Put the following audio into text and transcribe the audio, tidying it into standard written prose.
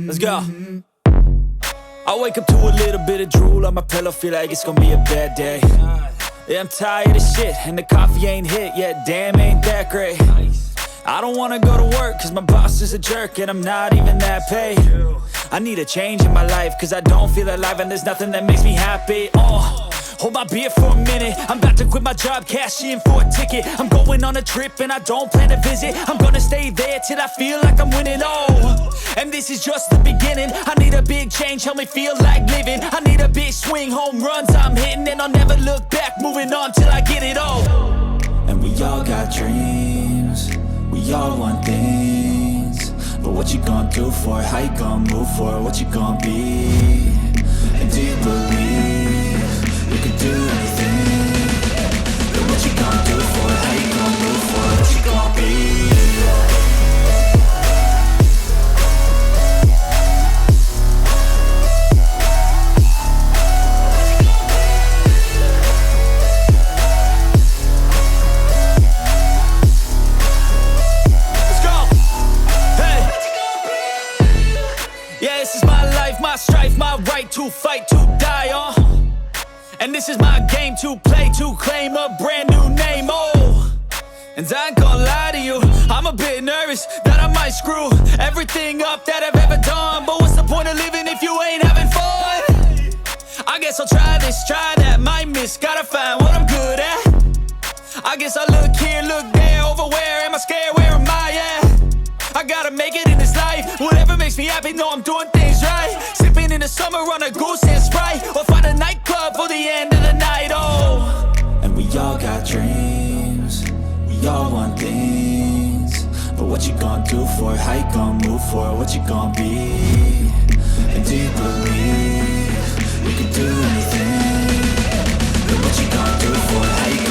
Let's go. I wake up to a little bit of drool on my pillow, feel like it's gonna be a bad day. Yeah, I'm tired of shit, and the coffee ain't hit yet, damn, ain't that great. I don't wanna go to work, cause my boss is a jerk, and I'm not even that paid. I need a change in my life, cause I don't feel alive, and there's nothing that makes me happy. Hold my beer for a minute, I'm about to quit my job, cash in for a ticket. I'm going on a trip and I don't plan to visit. I'm gonna stay there till I feel like I'm winning, and this is just the beginning. I need a big change, help me feel like living. I need a big swing, home runs I'm hitting, and I'll never look back, moving on till I get it all. And we all got dreams, we all want things, but what you gonna do for it? How you gonna move for it? What you gonna be? And do you believe you can do anything? But what you gonna do for it? How you gonna move for it? What you gonna be? Let's go! Hey! Yeah, this is my life, my strife, my right to fight, to die, and this is my game to play, to claim a brand new name, and I ain't gonna lie to you, I'm a bit nervous that I might screw everything up that I've ever done. But what's the point of living if you ain't having fun? I guess I'll try this, try that, might miss, gotta find what I'm good at. I guess I look here, look there, over where am I scared, where am I at? I gotta make it in this life, whatever makes me happy, know I'm doing things right. Sipping in the summer on a goose and Sprite, or find a nightclub for the end of the night, And we all got dreams, we all want things, but what you gonna do for it? How you gonna move for it? What you gonna be? And do you believe you can do anything? But what you gonna do for it? How you